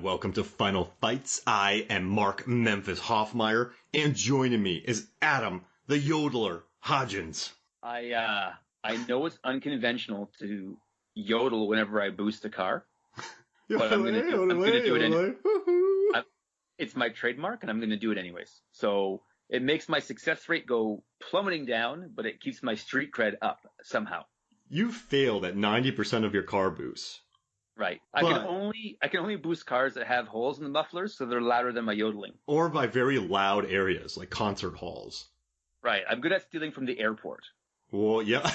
welcome to Final Fights. I am Mark Memphis Hoffmeyer, and joining me is Adam, the Yodeler Hodgins. I know it's unconventional to yodel whenever I boost a car, but I'm gonna do it anyway. It's my trademark, and I'm gonna do it anyways. So it makes my success rate go plummeting down, but it keeps my street cred up somehow. You failed at 90% of your car boosts. Right. I can only boost cars that have holes in the mufflers, so they're louder than my yodeling. Or by very loud areas, like concert halls. Right. I'm good at stealing from the airport. Well, yeah.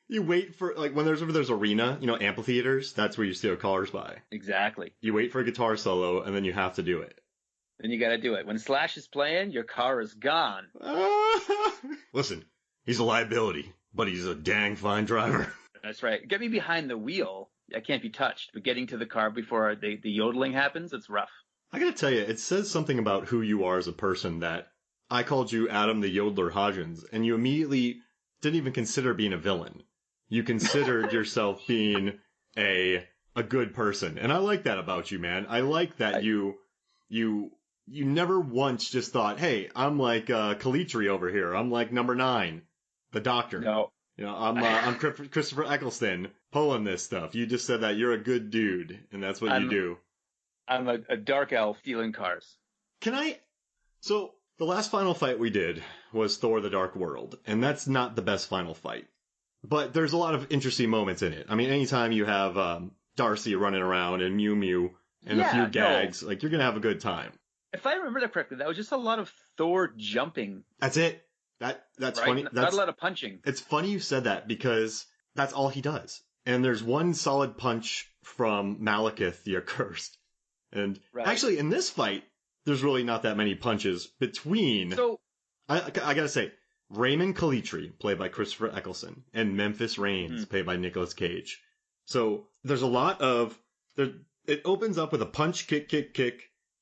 You wait for, like, when there's arena, amphitheaters, that's where you steal cars by. Exactly. You wait for a guitar solo, and then you have to do it. Then you gotta do it. When Slash is playing, your car is gone. Listen, he's a liability, but he's a dang fine driver. That's right. Get me behind the wheel. I can't be touched, but getting to the car before the yodeling happens, it's rough. I gotta tell you, it says something about who you are as a person that I called you Adam the Yodeler Hodgins, and you immediately didn't even consider being a villain. You considered yourself being a good person, and I like that about you, man. I like that you never once just thought, hey, I'm like Calitri over here. I'm like number 9, the doctor. No. I'm Christopher Eccleston pulling this stuff. You just said that you're a good dude, and that's what you do. I'm a dark elf stealing cars. So, the last final fight we did was Thor: The Dark World, and that's not the best final fight. But there's a lot of interesting moments in it. I mean, anytime you have Darcy running around and Mew Mew and a few gags, like, you're going to have a good time. If I remember that correctly, that was just a lot of Thor jumping. That's it. That's right? Funny. Not a lot of punching. It's funny you said that because that's all he does. And there's one solid punch from Malekith the Accursed. And actually, in this fight, there's really not that many punches between... So, I gotta say, Raymond Calitri, played by Christopher Eccleston, and Memphis Raines, played by Nicolas Cage. So, there's a lot of... It opens up with a punch, kick,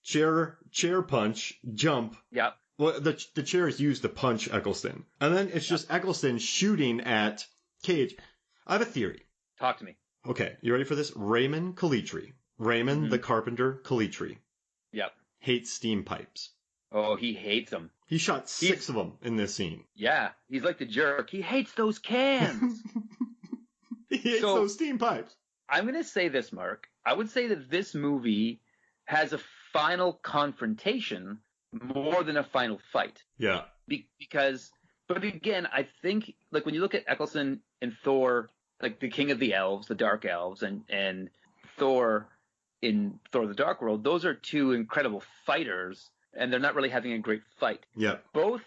chair punch, jump. Yep. Well, the chair is used to punch Eccleston. And then it's just Eccleston shooting at Cage. I have a theory. Talk to me. Okay, you ready for this? Raymond Calitri. Raymond the Carpenter Calitri. Yep. Hates steam pipes. Oh, he hates them. He shot 6 of them in this scene. Yeah, he's like the jerk. He hates those cans. He hates those steam pipes. I'm going to say this, Mark. I would say that this movie has a final confrontation more than a final fight. Yeah. But again, I think, like, when you look at Eccleston and Thor, like the King of the Elves, the Dark Elves, and Thor in Thor: The Dark World, those are 2 incredible fighters, and they're not really having a great fight. Yeah. Both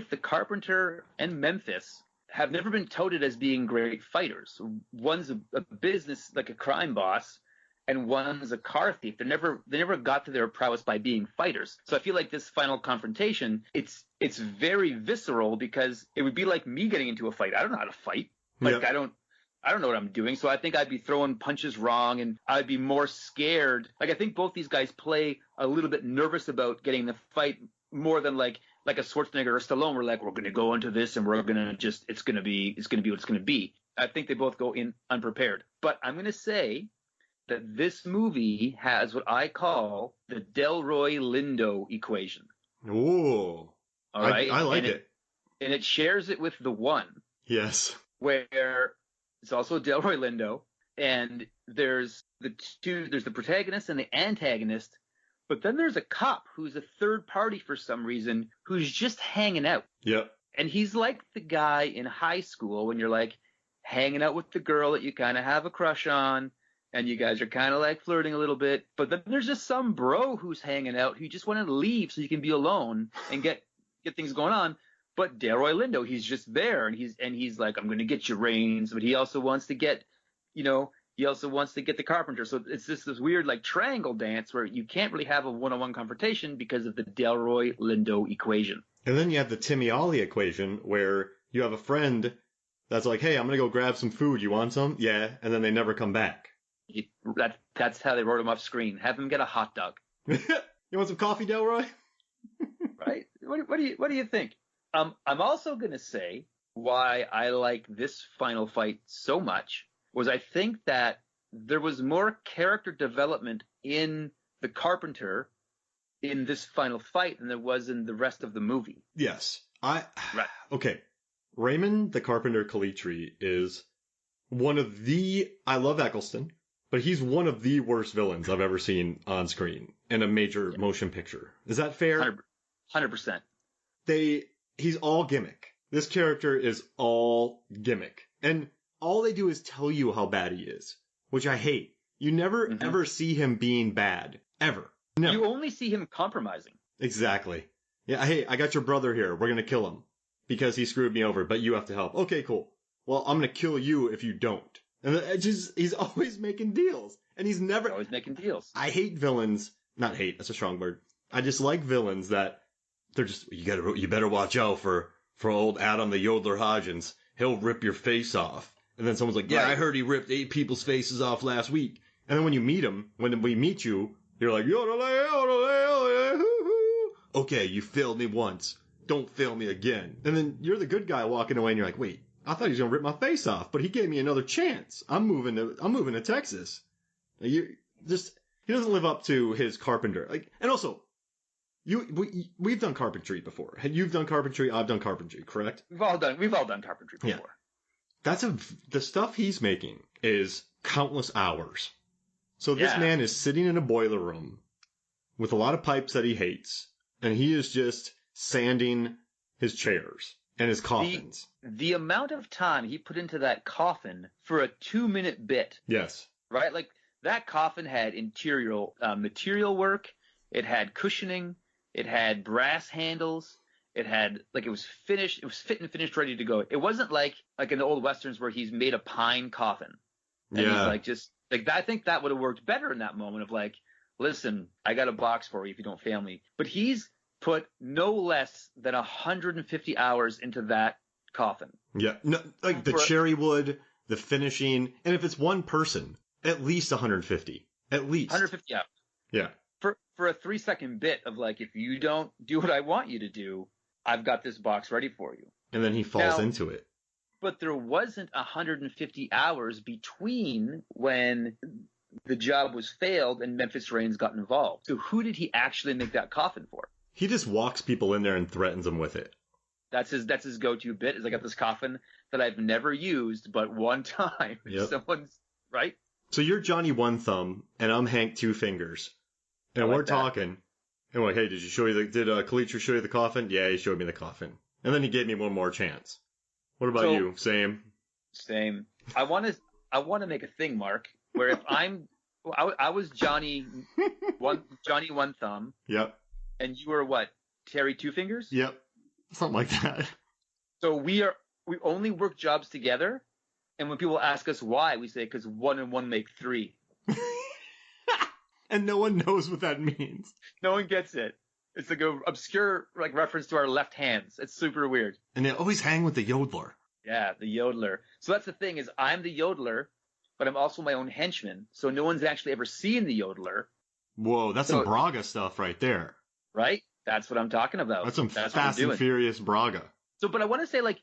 the Carpenter and Memphis have never been touted as being great fighters. One's a business, like a crime boss, and one's a car thief. They never got to their prowess by being fighters. So I feel like this final confrontation, it's very visceral, because it would be like me getting into a fight. I don't know how to fight. Like, I don't know what I'm doing. So I think I'd be throwing punches wrong, and I'd be more scared. Like, I think both these guys play a little bit nervous about getting the fight more than like a Schwarzenegger or Stallone. We're like, we're going to go into this and we're going to just, it's going to be what it's going to be. I think they both go in unprepared. But I'm going to say that this movie has what I call the Delroy Lindo equation. Ooh. All right. I like it. And it shares it with The One. Yes. Where it's also Delroy Lindo, and there's the protagonist and the antagonist, but then there's a cop who's a third party for some reason, who's just hanging out. Yep. And he's like the guy in high school when you're like hanging out with the girl that you kind of have a crush on, and you guys are kind of like flirting a little bit, but then there's just some bro who's hanging out who just wanted to leave so you can be alone and get things going on. But Delroy Lindo, he's just there, and he's like, I'm going to get you, Raines, but he also wants to get, the Carpenter. So it's just this weird like triangle dance where you can't really have a one-on-one confrontation because of the Delroy Lindo equation. And then you have the Timmy Ollie equation where you have a friend that's like, hey, I'm going to go grab some food. You want some? Yeah. And then they never come back. That's how they wrote him off screen. Have him get a hot dog. You want some coffee, Delroy? Right? What do you think? I'm also going to say why I like this final fight so much was I think that there was more character development in the Carpenter in this final fight than there was in the rest of the movie. Yes. Right. Okay. Raymond the Carpenter Calitri is one of the... I love Eccleston, but he's one of the worst villains I've ever seen on screen in a major motion picture. Is that fair? 100%. He's all gimmick. This character is all gimmick. And all they do is tell you how bad he is, which I hate. You never, ever see him being bad. Ever. Never. You only see him compromising. Exactly. Yeah, hey, I got your brother here. We're going to kill him because he screwed me over, but you have to help. Okay, cool. Well, I'm going to kill you if you don't. And he's always making deals. And he's never... Always making deals. I hate villains. Not hate, that's a strong word. I just like villains that they're just... You better watch out for old Adam the Yodeler Hodgins. He'll rip your face off. And then someone's like, yeah, right. I heard he ripped 8 people's faces off last week. And then when you meet him, when we meet you, you're like, Yodelay, Yodelay, hoo-hoo. Okay, you failed me once. Don't fail me again. And then you're the good guy walking away and you're like, wait, I thought he was going to rip my face off, but he gave me another chance. I'm moving to Texas. He doesn't live up to his Carpenter. And also, we've done carpentry before. You've done carpentry, I've done carpentry, correct? We've all done carpentry before. Yeah. The stuff he's making is countless hours. So this man is sitting in a boiler room with a lot of pipes that he hates, and he is just sanding his chairs and his coffins. The amount of time he put into that coffin for a 2-minute bit. Yes. Right? Like, that coffin had interior material work. It had cushioning. It had brass handles. It had, it was finished. It was fit and finished, ready to go. It wasn't like in the old Westerns where he's made a pine coffin. And he's I think that would have worked better in that moment of listen, I got a box for you if you don't fail me. But he's put no less than 150 hours into that coffin. Yeah. No, the cherry wood, the finishing, and if it's one person, at least 150. At least. 150 hours. Yeah. For a 3-second bit of if you don't do what I want you to do, I've got this box ready for you. And then he falls into it. But there wasn't 150 hours between when the job was failed and Memphis Raines got involved. So who did he actually make that coffin for? He just walks people in there and threatens them with it. That's his go-to bit. Is I got this coffin that I've never used, but one time someone's right. So you're Johnny One Thumb and I'm Hank Two Fingers, and we're talking. And we're like, hey, did Calitri show you the coffin? Yeah, he showed me the coffin, and then he gave me one more chance. What about you? Same. I want to make a thing, Mark, where if I was Johnny One Thumb. Yep. And you were what? Terry Two Fingers? Yep. Something like that. So we only work jobs together, and when people ask us why, we say because 1 and 1 make 3. And no one knows what that means. No one gets it. It's like a obscure reference to our left hands. It's super weird. And they always hang with the yodeler. Yeah, the yodeler. So that's the thing is I'm the yodeler, but I'm also my own henchman. So no one's actually ever seen the yodeler. Whoa, that's some Braga stuff right there. Right? That's what I'm talking about. That's some Fast and Furious Braga. So, but I want to say what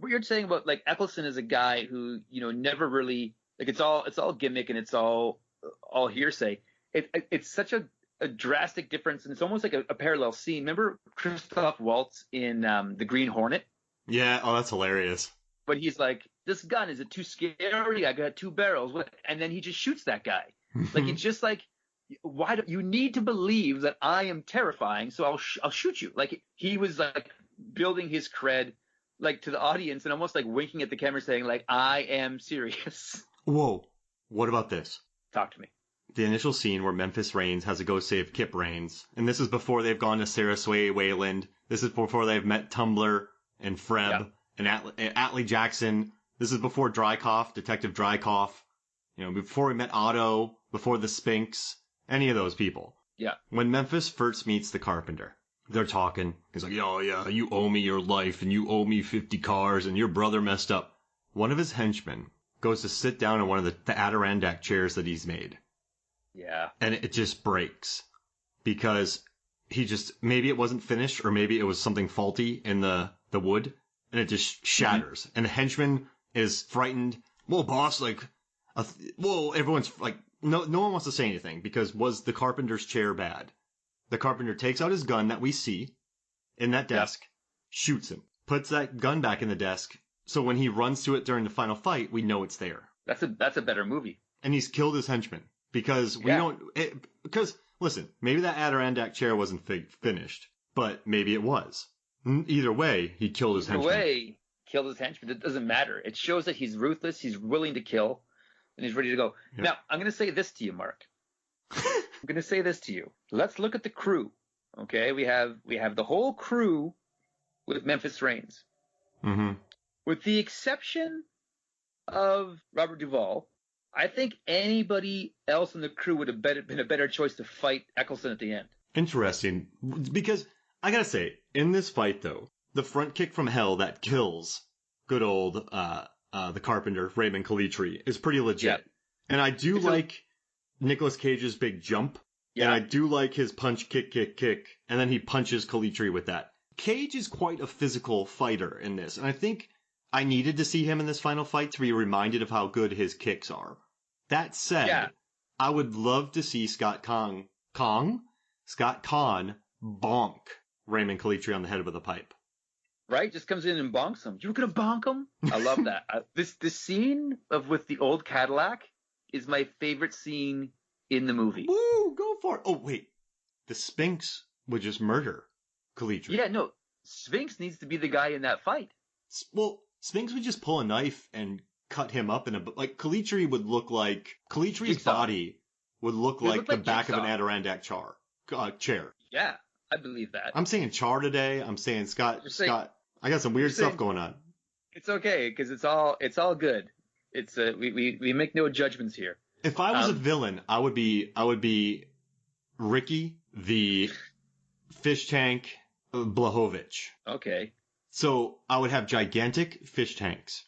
you're saying about Eccleston is a guy who never really it's all gimmick and it's all hearsay. It's such a drastic difference, and it's almost like a parallel scene. Remember Christoph Waltz in The Green Hornet? Yeah, oh, that's hilarious. But he's like, this gun, is it too scary? I got 2 barrels. And then he just shoots that guy. It's just why do you need to believe that I am terrifying, so I'll shoot you. He was building his cred to the audience and almost winking at the camera saying I am serious. Whoa, what about this? Talk to me. The initial scene where Memphis Raines has to go save Kip Raines. And this is before they've gone to Sarasway Wayland. This is before they've met Tumbler and Freb and Atlee Jackson. This is before Drykoff, Detective Drykoff. Before we met Otto, before the Spinks, any of those people. Yeah. When Memphis first meets the Carpenter, they're talking. He's like, oh yeah, you owe me your life and you owe me 50 cars and your brother messed up. One of his henchmen goes to sit down in one of the Adirondack chairs that he's made. Yeah. And it just breaks because maybe it wasn't finished or maybe it was something faulty in the wood and it just shatters. And the henchman is frightened. Whoa, boss, everyone's no one wants to say anything because was the carpenter's chair bad? The carpenter takes out his gun that we see in that desk, shoots him, puts that gun back in the desk. So when he runs to it during the final fight, we know it's there. That's a better movie. And he's killed his henchman because because listen, maybe that Adirondack chair wasn't finished, but maybe it was. Either way, he killed his henchman. Either way, killed his henchman. It doesn't matter. It shows that he's ruthless. He's willing to kill, and he's ready to go. Yep. Now, I'm going to say this to you, Mark. I'm going to say this to you. Let's look at the crew. Okay, we have the whole crew with Memphis Raines. Mm-hmm. With the exception of Robert Duvall, I think anybody else in the crew would have been a better choice to fight Eccleston at the end. Interesting, because I gotta say, in this fight though, the front kick from hell that kills good old the carpenter Raymond Calitri is pretty legit, and I do like Nicolas Cage's big jump, and I do like his punch kick, and then he punches Calitri with that. Cage is quite a physical fighter in this, and I think I needed to see him in this final fight to be reminded of how good his kicks are. That said, I would love to see Scott Conn bonk Raymond Calitri on the head with a pipe. Right? Just comes in and bonks him. You were going to bonk him? I love that. This scene with the old Cadillac is my favorite scene in the movie. Woo! Go for it. Oh, wait. The Sphinx would just murder Calitri. Yeah, no. Sphinx needs to be the guy in that fight. Well, Sphinx would just pull a knife and cut him up like Calitri's body would look like the back of an Adirondack chair. Yeah, I believe that. I'm saying Char today. I'm saying Scott. I got some weird stuff going on. It's okay because it's all good. It's we make no judgments here. If I was a villain, I would be Ricky the fish tank Blahovich. Okay. So I would have gigantic fish tanks.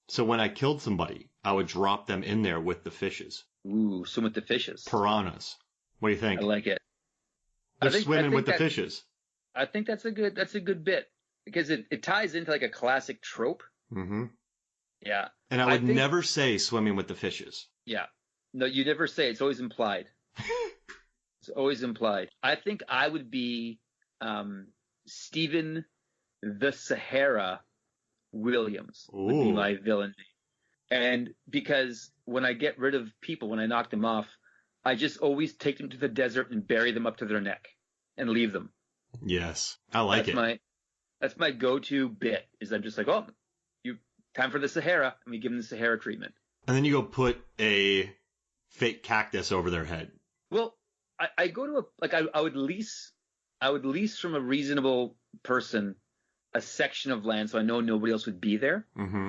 So when I killed somebody, I would drop them in there with the fishes. Ooh, swim with the fishes. Piranhas. What do you think? I like it. They're swimming with the fishes. I think that's a good bit because it ties into like a classic trope. Mm-hmm. Yeah. And I would never say swimming with the fishes. Yeah. No, you never say. It's always implied. It's always implied. I think I would be Stephen the Sahara Williams would be my villain name. And because when I get rid of people, when I knock them off, I just always take them to the desert and bury them up to their neck and leave them. Yes. I like it. That's my go-to bit is I'm just like, time for the Sahara. And we give them the Sahara treatment. And then you go put a fake cactus over their head. Well, I go to I would lease from a reasonable person a section of land so I know nobody else would be there. Mm-hmm.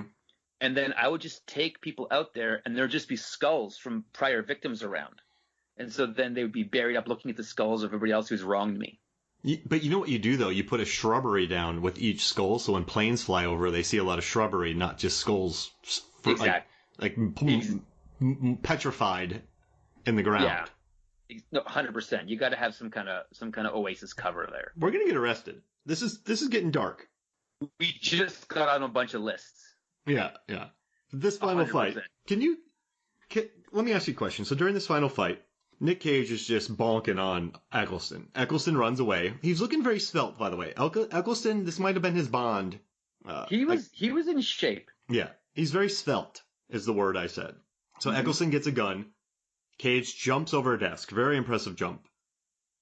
And then I would just take people out there and there'd just be skulls from prior victims around. And so then they would be buried up looking at the skulls of everybody else who's wronged me. But you know what you do, though? You put a shrubbery down with each skull, so when planes fly over, they see a lot of shrubbery, not just skulls petrified in the ground. Yeah. No, 100%. You got to have some kind of oasis cover there. We're going to get arrested. This is getting dark. We just got on a bunch of lists. Yeah. This final 100%. Fight. Let me ask you a question. So during this final fight, Nick Cage is just bonking on Eccleston. Eccleston runs away. He's looking very svelte, by the way. Eccleston, this might have been his bond. He was in shape. Yeah. He's very svelte, is the word I said. So Eccleston gets a gun. Cage jumps over a desk. Very impressive jump.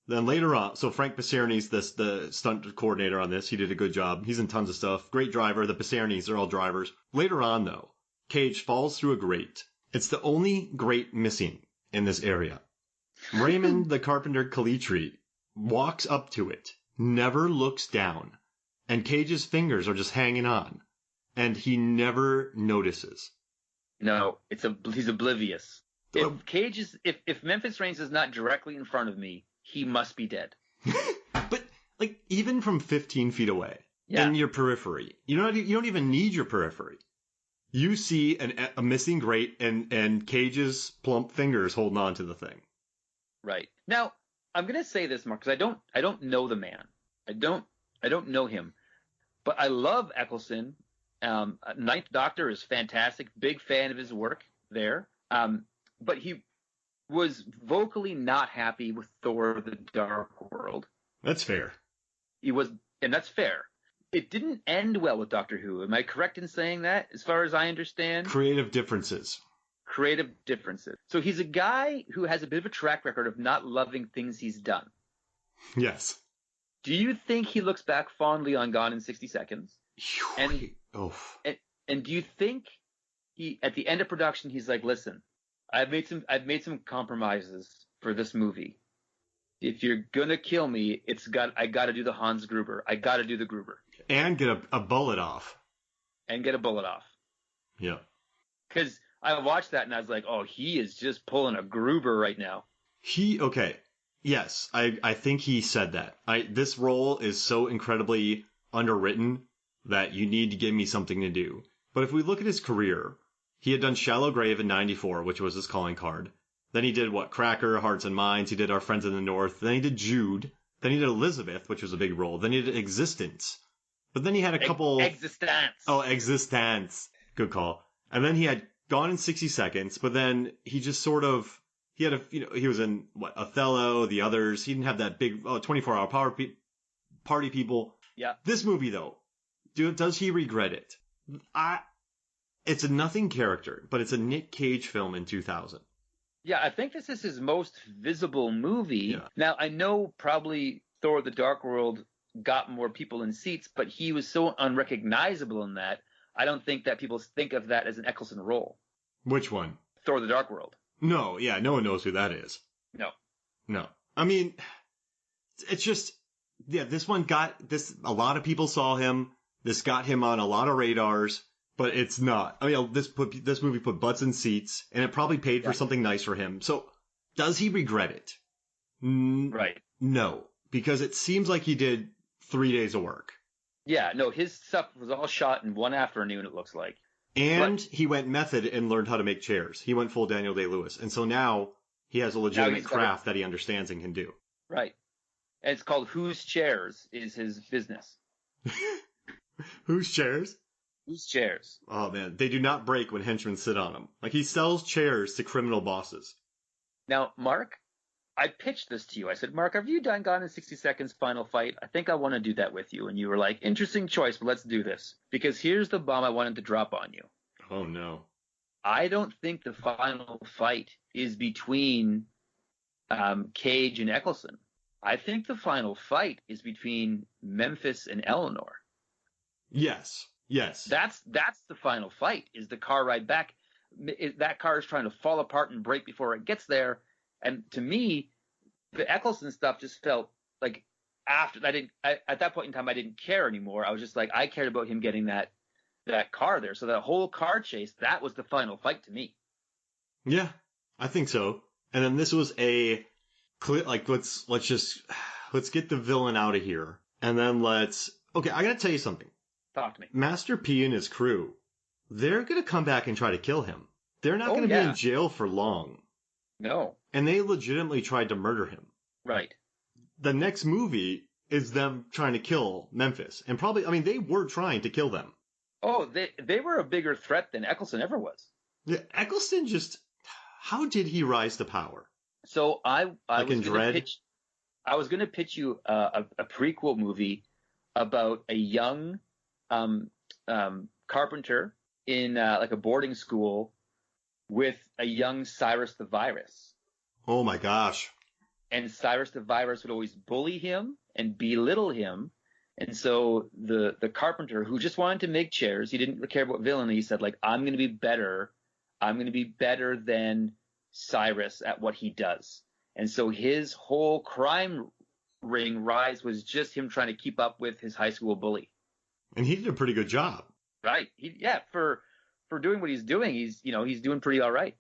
Then later on, so Frank Pisarni's the stunt coordinator on this. He did a good job. He's in tons of stuff. Great driver. The Pisarnis are all drivers. Later on, though, Cage falls through a grate. It's the only grate missing in this area. Raymond the Carpenter Calitri walks up to it, never looks down, and Cage's fingers are just hanging on, and he never notices. No, he's oblivious. If Memphis Raines is not directly in front of me, he must be dead. But even from 15 feet away, in your periphery, you don't even need your periphery. You see a missing grate and Cage's plump fingers holding on to the thing. Right. Now, I'm going to say this, Mark, because I don't know the man. I don't know him. But I love Eccleston. Ninth Doctor is fantastic. Big fan of his work there. But was vocally not happy with Thor: The Dark World. That's fair. He was, and that's fair. It didn't end well with Doctor Who. Am I correct in saying that, as far as I understand? Creative differences. So he's a guy who has a bit of a track record of not loving things he's done. Yes. Do you think he looks back fondly on Gone in 60 Seconds? And do you think he, at the end of production, he's like, listen, I've made some compromises for this movie. If you're gonna kill me, I gotta do the Hans Gruber. I gotta do the Gruber. And get a bullet off. Yeah. Because I watched that and I was like, oh, he is just pulling a Gruber right now. Okay. Yes, I think he said that. This role is so incredibly underwritten that you need to give me something to do. But if we look at his career, he had done Shallow Grave in 94, which was his calling card. Then he did, Cracker, Hearts and Minds. He did Our Friends in the North. Then he did Jude. Then he did Elizabeth, which was a big role. Then he did Existence. But then he had a couple... Existence. Oh, Existence. Good call. And then he had Gone in 60 Seconds, but then he just sort of... He had he was in, Othello, The Others. He didn't have that big 24-hour party people. Yeah. This movie, though, does he regret it? It's a nothing character, but it's a Nick Cage film in 2000. Yeah, I think this is his most visible movie. Yeah. Now, I know probably Thor: The Dark World got more people in seats, but he was so unrecognizable in that, I don't think that people think of that as an Eccleston role. Which one? Thor: The Dark World. No, yeah, no one knows who that is. No. I mean, it's just, this one a lot of people saw him. This got him on a lot of radars, but it's not. I mean, this movie put butts in seats, and it probably paid for something nice for him. So, does he regret it? Right. No, because it seems like he did 3 days of work. Yeah, no, his stuff was all shot in one afternoon, it looks like. And he went method and learned how to make chairs. He went full Daniel Day-Lewis. And so now he has a legitimate craft that he understands and can do. Right. And it's called Whose Chairs is his business. Whose chairs? Whose chairs? Oh, man. They do not break when henchmen sit on them. He sells chairs to criminal bosses. Now, Mark, I pitched this to you. I said, Mark, have you done Gone in 60 Seconds Final Fight? I think I want to do that with you. And you were like, interesting choice, but let's do this. Because here's the bomb I wanted to drop on you. Oh, no. I don't think the final fight is between Cage and Eccleston. I think the final fight is between Memphis and Eleanor. Yes. That's the final fight, is the car ride back. That car is trying to fall apart and break before it gets there. And to me, the Eccleston stuff just felt like at that point in time, I didn't care anymore. I was just like, I cared about him getting that car there. So that whole car chase, that was the final fight to me. Yeah, I think so. And then this was let's get the villain out of here. And then okay, I gotta tell you something. Talk to me. Master P and his crew, they're gonna come back and try to kill him. They're not gonna be in jail for long. No. And they legitimately tried to murder him. Right. The next movie is them trying to kill Memphis. And probably, they were trying to kill them. Oh, they were a bigger threat than Eccleston ever was. Yeah, Eccleston how did he rise to power? So I was going to pitch you a prequel movie about a young carpenter in a boarding school with a young Cyrus the Virus. Oh my gosh. And Cyrus the Virus would always bully him and belittle him. And so the carpenter, who just wanted to make chairs, he didn't care about villainy, he said, I'm going to be better. I'm going to be better than Cyrus at what he does. And so his whole crime ring rise was just him trying to keep up with his high school bully. And he did a pretty good job. Right. For doing what he's doing, he's doing pretty all right.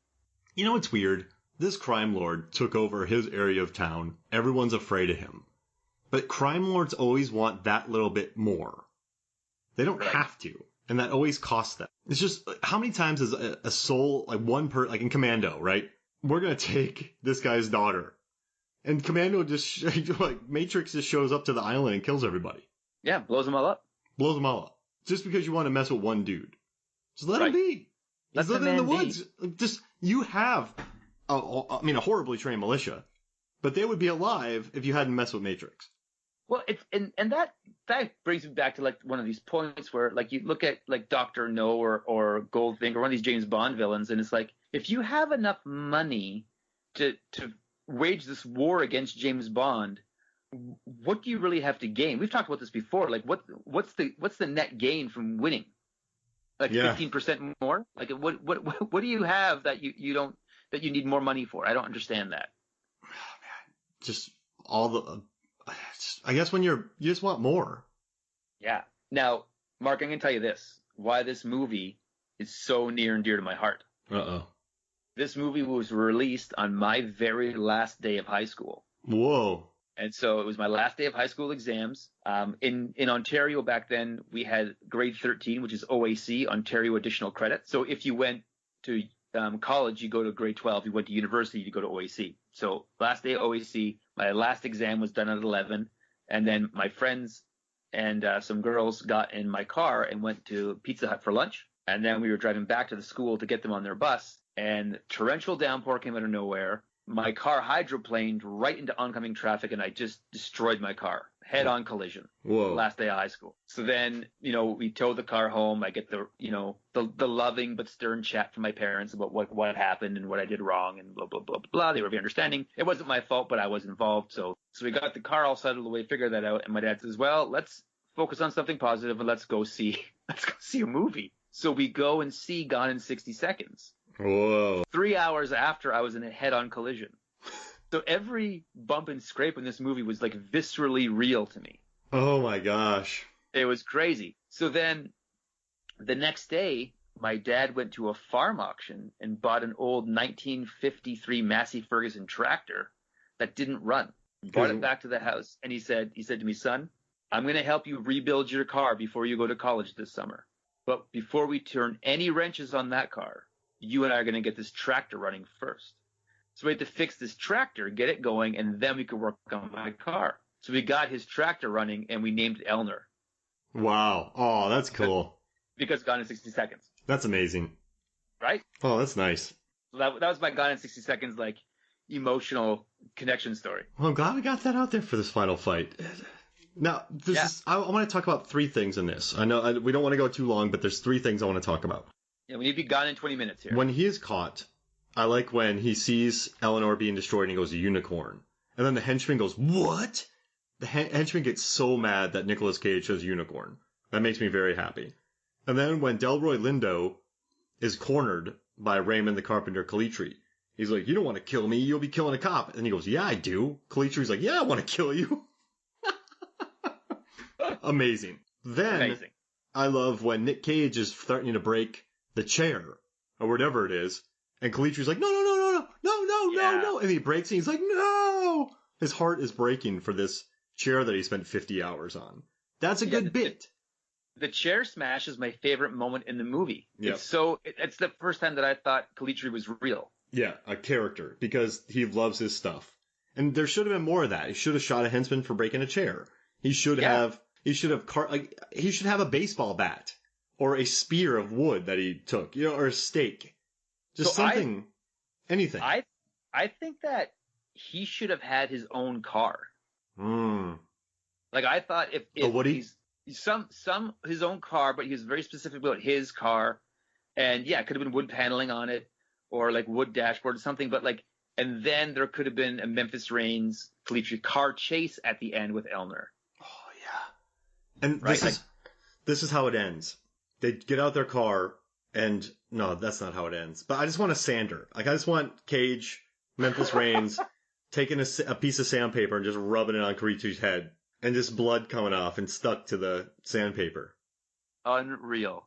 You know what's weird? This crime lord took over his area of town. Everyone's afraid of him. But crime lords always want that little bit more. They don't have to. And that always costs them. It's just, how many times is a soul, in Commando, right? We're going to take this guy's daughter. And Commando Matrix just shows up to the island and kills everybody. Yeah, blows them all up. Just because you want to mess with one dude. Just let him be. He's living in the woods. You have a horribly trained militia, but they would be alive if you hadn't messed with Matrix. Well, it's and that brings me back to like one of these points where like you look at like Dr. No or Goldfinger or one of these James Bond villains, and it's like if you have enough money to wage this war against James Bond, what do you really have to gain? We've talked about this before. Like what's the net gain from winning? Like 15% more? Like what do you have that you don't that you need more money for? I don't understand that. Just all the I guess when you just want more. Yeah. Now, Mark, I'm going to tell you this, why this movie is so near and dear to my heart. Uh-oh. This movie was released on my very last day of high school. Whoa. And so it was my last day of high school exams. In Ontario back then, we had grade 13, which is OAC, Ontario Additional Credit. So if you went to college, you go to grade 12. You went to university, you go to OAC. So last day of OAC, my last exam was done at 11. And then my friends and some girls got in my car and went to Pizza Hut for lunch. And then we were driving back to the school to get them on their bus. And torrential downpour came out of nowhere. My car hydroplaned right into oncoming traffic, and I just destroyed my car. Head-on collision. Whoa. Last day of high school. So then, we tow the car home. I get the loving but stern chat from my parents about what happened and what I did wrong and blah, blah, blah, blah. They were very understanding. It wasn't my fault, but I was involved. So we got the car all settled away, figured that out. And my dad says, well, let's focus on something positive and let's go see a movie. So we go and see Gone in 60 Seconds. Whoa. 3 hours after I was in a head-on collision. So every bump and scrape in this movie was like viscerally real to me. Oh my gosh. It was crazy. So then the next day, my dad went to a farm auction and bought an old 1953 Massey Ferguson tractor that didn't run. Brought it back to the house, and he said to me, son, I'm going to help you rebuild your car before you go to college this summer. But before we turn any wrenches on that car, you and I are going to get this tractor running first. So we had to fix this tractor, get it going, and then we could work on my car. So we got his tractor running, and we named it Elner. Wow. Oh, that's cool. Because Gone in 60 Seconds. That's amazing. Right? Oh, that's nice. So that was my Gone in 60 Seconds, like, emotional connection story. Well, I'm glad we got that out there for this final fight. Now, I want to talk about three things in this. I know we don't want to go too long, but there's three things I want to talk about. Yeah, we need to be gone in 20 minutes here. When he is caught, I like when he sees Eleanor being destroyed and he goes, unicorn. And then the henchman goes, what? The henchman gets so mad that Nicolas Cage says unicorn. That makes me very happy. And then when Delroy Lindo is cornered by Raymond the Carpenter Calitri, he's like, you don't want to kill me, you'll be killing a cop. And he goes, yeah, I do. Calitri's like, yeah, I want to kill you. Amazing. Then Amazing. I love when Nick Cage is threatening to break the chair or whatever it is, and Calitri's like, no, and he breaks it, and he's like, no! His heart is breaking for this chair that he spent 50 hours on. That's a good bit. The chair smash is my favorite moment in the movie. Yep. It's the first time that I thought Calitri was real. Yeah, a character, because he loves his stuff. And there should have been more of that. He should have shot a henchman for breaking a chair. He should have a baseball bat or a spear of wood that he took, or a stake. Just something, anything. I think that he should have had his own car. Like I thought if he's his own car, but he was very specific about his car, and yeah, it could have been wood paneling on it or like wood dashboard or something, but like, and then there could have been a Memphis Raines Calitri car chase at the end with Elner. Oh yeah, and this is how it ends. They get out their car, and no, that's not how it ends. But I just want a sander. Like I just want Cage, Memphis Raines, taking a piece of sandpaper and just rubbing it on Calitri's head, and just blood coming off and stuck to the sandpaper. Unreal.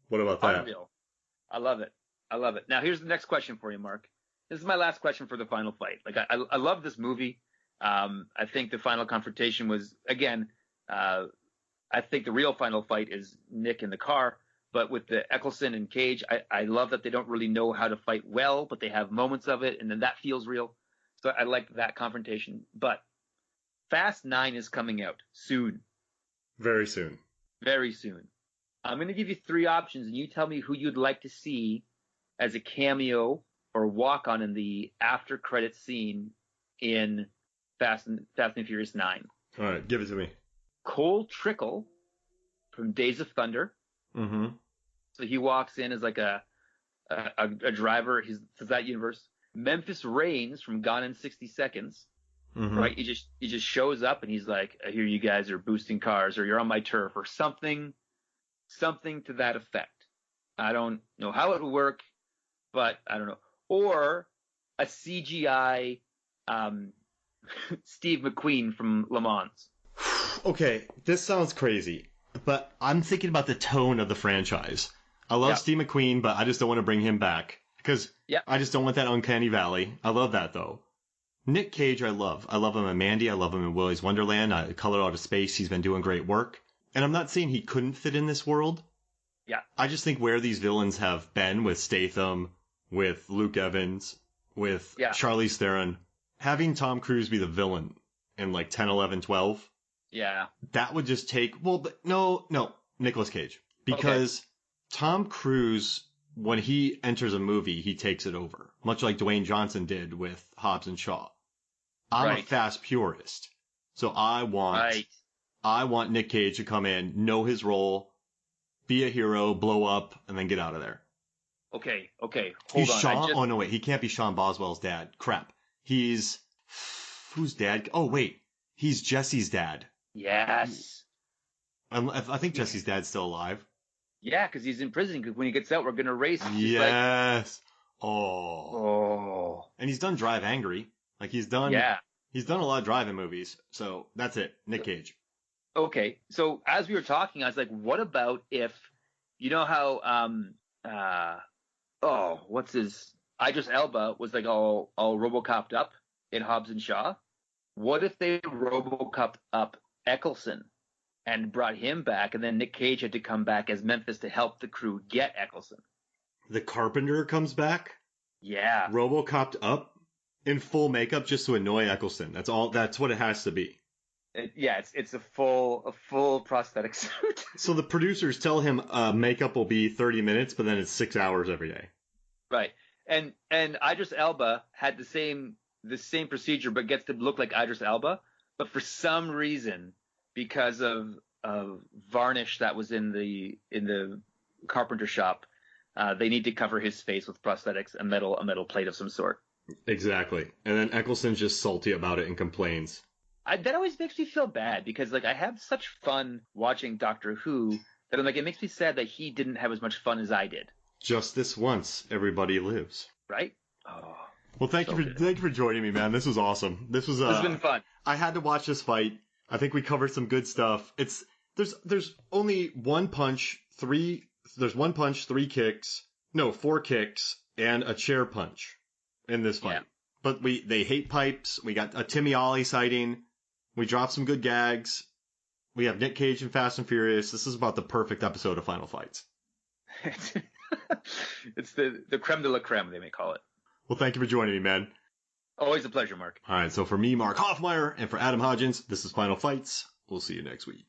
What about that? Unreal. I love it. Now here's the next question for you, Mark. This is my last question for the final fight. Like I love this movie. I think the final confrontation was, again, I think the real final fight is Nick in the car. But with the Eccleston and Cage, I love that they don't really know how to fight well, but they have moments of it, and then that feels real. So I like that confrontation. But Fast 9 is coming out soon. Very soon. Very soon. I'm going to give you three options, and you tell me who you'd like to see as a cameo or walk on in the after credit scene in Fast and Furious 9. All right, give it to me. Cole Trickle from Days of Thunder. Mm-hmm. So he walks in as like a driver. He's that universe. Memphis Raines from Gone in 60 Seconds. Mm-hmm. Right? He just shows up and he's like, I hear you guys are boosting cars, or you're on my turf, or something to that effect. I don't know how it would work, but I don't know. Or a CGI Steve McQueen from Le Mans. Okay, this sounds crazy, but I'm thinking about the tone of the franchise. I love Steve McQueen, but I just don't want to bring him back because I just don't want that uncanny valley. I love that though. Nick Cage, I love. I love him in Mandy. I love him in Willy's Wonderland. Color Out of Space. He's been doing great work. And I'm not saying he couldn't fit in this world. Yeah. I just think where these villains have been with Statham, with Luke Evans, with Charlize Theron, having Tom Cruise be the villain in like 10, 11, 12. Yeah. That would just take, no, Nicolas Cage. Because Tom Cruise, when he enters a movie, he takes it over. Much like Dwayne Johnson did with Hobbs and Shaw. I'm a fast purist. So I want Nick Cage to come in, know his role, be a hero, blow up, and then get out of there. Okay. Hold he's on. Sean? Oh, no, wait. He can't be Sean Boswell's dad. Crap. He's... Whose dad? Oh, wait. He's Jesse's dad. Yes. I think Jesse's dad's still alive. Yeah, because he's in prison. Because when he gets out, we're going to race. Yes. Like... Oh. And he's done Drive Angry. Like, he's done a lot of driving movies. So, that's it. Nick Cage. Okay. So, as we were talking, I was like, what about if... You know how... what's his... Idris Elba was like all RoboCopped up in Hobbs and Shaw. What if they RoboCopped up Eccleston and brought him back, and then Nick Cage had to come back as Memphis to help the crew get Eccleston? The Carpenter comes back? Yeah. RoboCopped up in full makeup just to annoy Eccleston. That's all. That's what it has to be. It's a full prosthetic suit. So the producers tell him makeup will be 30 minutes, but then it's 6 hours every day. Right. And Idris Elba had the same procedure, but gets to look like Idris Elba. But for some reason, because of varnish that was in the carpenter shop, they need to cover his face with prosthetics, a metal plate of some sort. Exactly. And then Eccleston's just salty about it and complains. That always makes me feel bad because like I have such fun watching Doctor Who that I'm like, it makes me sad that he didn't have as much fun as I did. Just this once, everybody lives. Right? Oh. Well, thank you for joining me, man. This was awesome. This has been fun. I had to watch this fight. I think we covered some good stuff. There's only one punch, there's one punch, 4 kicks, and a chair punch in this fight. Yeah. But they hate pipes. We got a Timmy Ollie sighting. We dropped some good gags. We have Nick Cage and Fast and Furious. This is about the perfect episode of Final Fights. It's the creme de la creme, they may call it. Well, thank you for joining me, man. Always a pleasure, Mark. All right, so for me, Mark Hoffmeyer, and for Adam Hodgins, this is Final Fights. We'll see you next week.